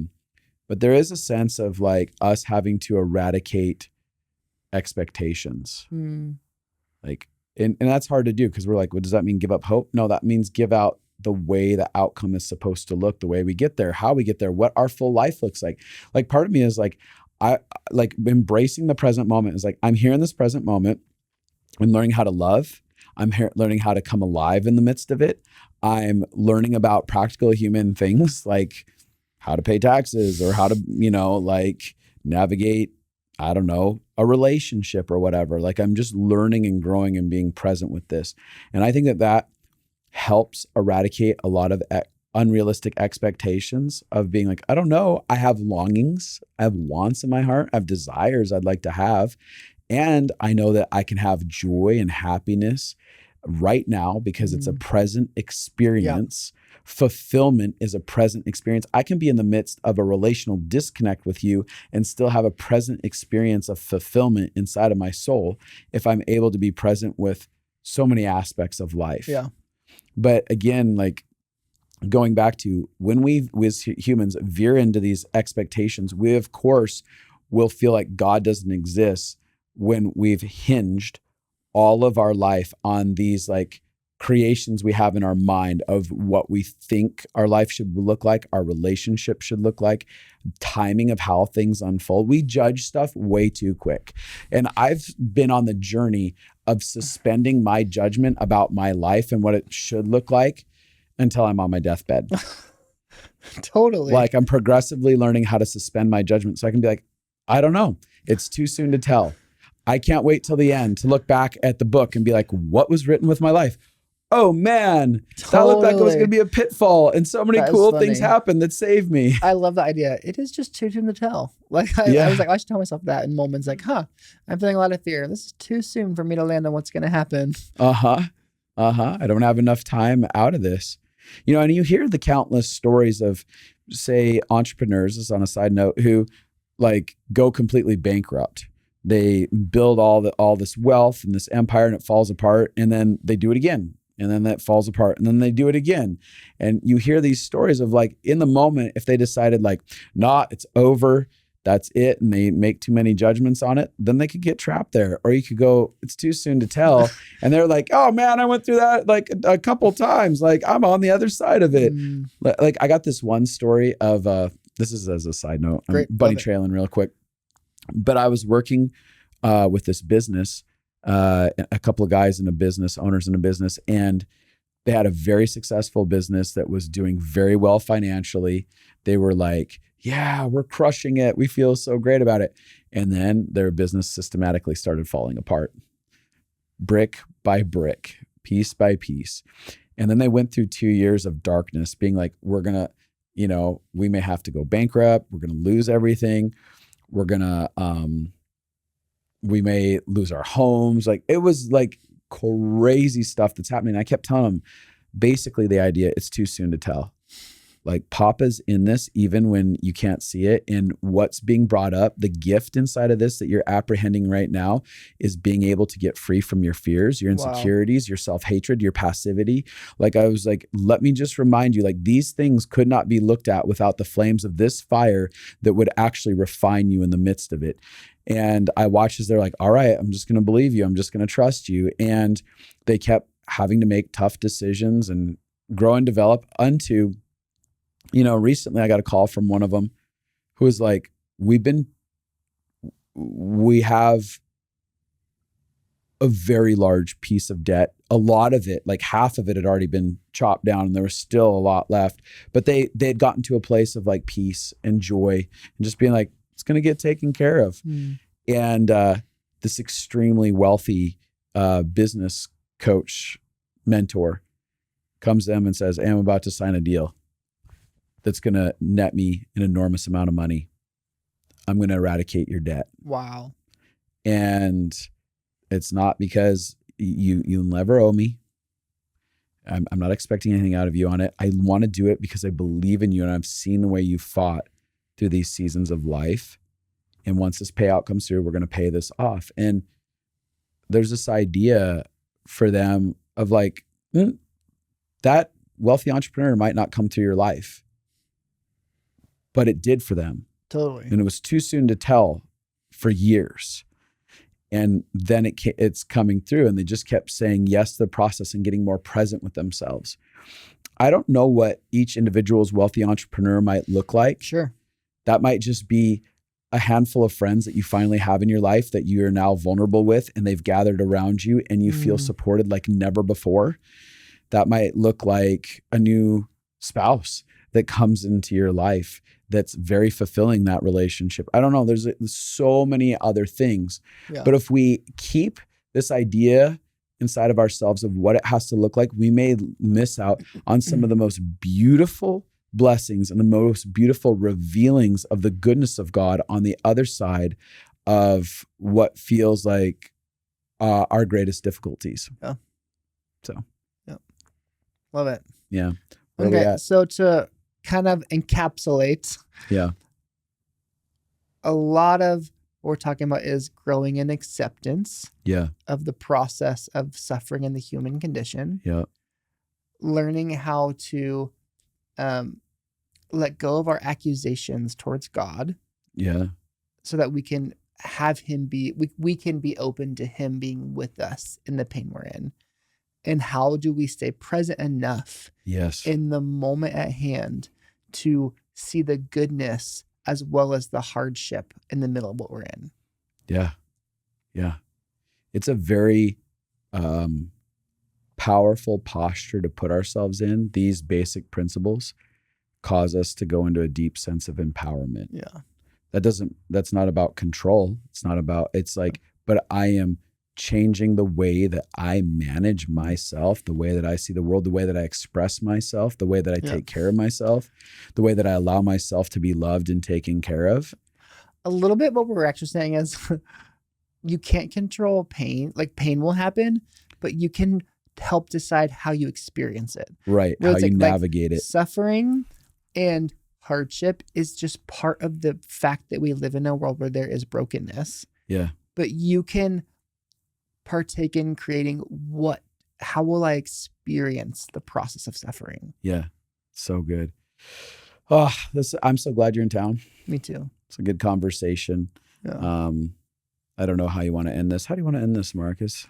there is a sense of like us having to eradicate expectations. Like, and that's hard to do because we're like, well, does that mean give up hope? No, that means give out the way the outcome is supposed to look, the way we get there, how we get there, what our full life looks like. Like part of me is like, I like embracing the present moment is like, I'm here in this present moment. I'm learning how to love. I'm learning how to come alive in the midst of it. I'm learning about practical human things like how to pay taxes or how to, like navigate, I don't know, a relationship or whatever. Like I'm just learning and growing and being present with this. And I think that helps eradicate a lot of unrealistic expectations of being like, I don't know, I have longings, I have wants in my heart, I have desires I'd like to have. And I know that I can have joy and happiness right now because it's a present experience. Fulfillment is a present experience. I can be in the midst of a relational disconnect with you and still have a present experience of fulfillment inside of my soul if I'm able to be present with so many aspects of life. Yeah. But again, like going back to when we as humans veer into these expectations, we of course we'll feel like God doesn't exist when we've hinged all of our life on these like creations we have in our mind of what we think our life should look like, our relationship should look like, timing of how things unfold. We judge stuff way too quick. And I've been on the journey of suspending my judgment about my life and what it should look like until I'm on my deathbed. Totally. Like I'm progressively learning how to suspend my judgment so I can be like, I don't know. It's too soon to tell. I can't wait till the end to look back at the book and be like, what was written with my life? Oh man, that looked like it was going to be a pitfall, and so many cool things happened that saved me. I love the idea. It is just too soon to tell. Like I was like, I should tell myself that in moments like, I'm feeling a lot of fear. This is too soon for me to land on what's going to happen. I don't have enough time out of this. You know, and you hear the countless stories of, say, entrepreneurs, this is on a side note, who like go completely bankrupt. They build all this wealth and this empire and it falls apart, and then they do it again. And then that falls apart, and then they do it again. And you hear these stories of like in the moment, if they decided like, nah, it's over, that's it, and they make too many judgments on it, then they could get trapped there. Or you could go, it's too soon to tell. And they're like, oh man, I went through that like a couple times. Like I'm on the other side of it. Like I got this one story of, this is as a side note, I'm bunny trailing real quick. But I was working with this business, a couple of guys in a business, owners in a business, and they had a very successful business that was doing very well financially. They were like, yeah, we're crushing it. We feel so great about it. And then their business systematically started falling apart, brick by brick, piece by piece. And then they went through 2 years of darkness, being like, we're going to, you know, we may have to go bankrupt. We're going to lose everything. We're going to, we may lose our homes. Like it was like crazy stuff that's happening. I kept telling them basically the idea, it's too soon to tell. Like Papa's in this, even when you can't see it. And what's being brought up, the gift inside of this that you're apprehending right now is being able to get free from your fears, your insecurities, your self-hatred, your passivity. Like I was like, let me just remind you, like these things could not be looked at without the flames of this fire that would actually refine you in the midst of it. And I watched as they're like, all right, I'm just going to believe you. I'm just going to trust you. And they kept having to make tough decisions and grow and develop unto, you know, recently I got a call from one of them who was like, we have a very large piece of debt. A lot of it, like half of it had already been chopped down and there was still a lot left, but they had gotten to a place of like peace and joy and just being like, it's going to get taken care of. And this extremely wealthy business coach mentor comes to them and says, hey, I'm about to sign a deal that's going to net me an enormous amount of money. I'm going to eradicate your debt. Wow. And it's not because you'll never owe me. I'm not expecting anything out of you on it. I want to do it because I believe in you and I've seen the way you fought through these seasons of life. And once this payout comes through, we're going to pay this off. And there's this idea for them of like, that wealthy entrepreneur might not come through your life, but it did for them. Totally. And it was too soon to tell for years. And then it's coming through, and they just kept saying yes to the process and getting more present with themselves. I don't know what each individual's wealthy entrepreneur might look like. Sure. That might just be a handful of friends that you finally have in your life that you are now vulnerable with, and they've gathered around you and you feel supported like never before. That might look like a new spouse that comes into your life that's very fulfilling that relationship. I don't know. There's so many other things. Yeah. But if we keep this idea inside of ourselves of what it has to look like, we may miss out on some of the most beautiful blessings and the most beautiful revealings of the goodness of God on the other side of what feels like our greatest difficulties. Yeah. So. Yeah. Love it. Yeah. Okay. So to kind of encapsulate. Yeah. A lot of what we're talking about is growing in acceptance. Yeah. Of the process of suffering in the human condition. Yeah. Learning how to let go of our accusations towards God. Yeah. so that we can have him be, we can be open to him being with us in the pain we're in. And how do we stay present enough Yes. in the moment at hand to see the goodness as well as the hardship in the middle of what we're in? Yeah. Yeah. It's a very powerful posture to put ourselves in. These basic principles cause us to go into a deep sense of empowerment. Yeah. That's not about control. It's like, but I am changing the way that I manage myself, the way that I see the world, the way that I express myself, the way that I take care of myself, the way that I allow myself to be loved and taken care of. A little bit what we're actually saying is you can't control pain. Like pain will happen, but you can help decide how you experience it. Right. Where How it's you like navigate it. Suffering and hardship is just part of the fact that we live in a world where there is brokenness. Yeah. But you can partake in creating how will I experience the process of suffering? Yeah. So good. Oh, I'm so glad you're in town. Me too. It's a good conversation. Yeah. I don't know how you want to end this. How do you want to end this, Marcus?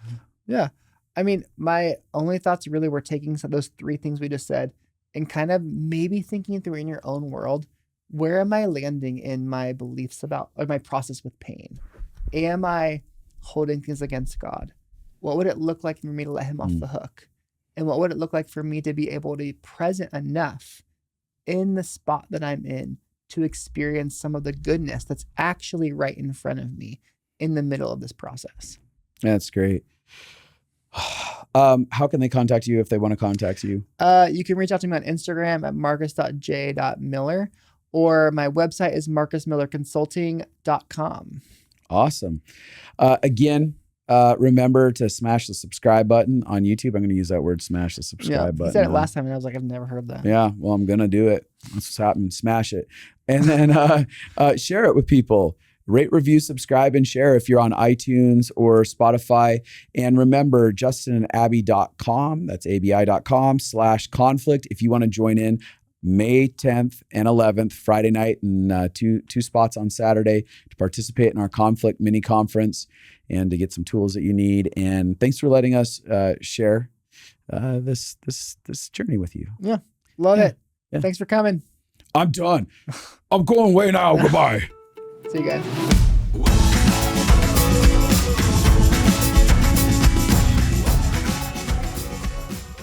Yeah. I mean, my only thoughts really were taking some of those three things we just said and kind of maybe thinking through in your own world, where am I landing in my beliefs about, or my process with pain? Am I holding things against God? What would it look like for me to let him off the hook? And what would it look like for me to be able to be present enough in the spot that I'm in to experience some of the goodness that's actually right in front of me in the middle of this process? That's great. How can they contact you if they want to contact you? You can reach out to me on Instagram at marcus.j.miller, or my website is marcusmillerconsulting.com. Awesome. Again, remember to smash the subscribe button on YouTube. I'm going to use that word, smash the subscribe button. You said it last time and I was like, I've never heard that. Yeah, well, I'm going to do it. That's what's happening. Smash it. And then share it with people. Rate, review, subscribe, and share if you're on iTunes or Spotify. And remember, justinandabby.com, that's abi.com/conflict. If you want to join in May 10th and 11th, Friday night, and two spots on Saturday to participate in our conflict mini conference and to get some tools that you need. And thanks for letting us share this journey with you. Yeah, love it. Yeah. Thanks for coming. I'm done. I'm going away now. Goodbye. See you guys.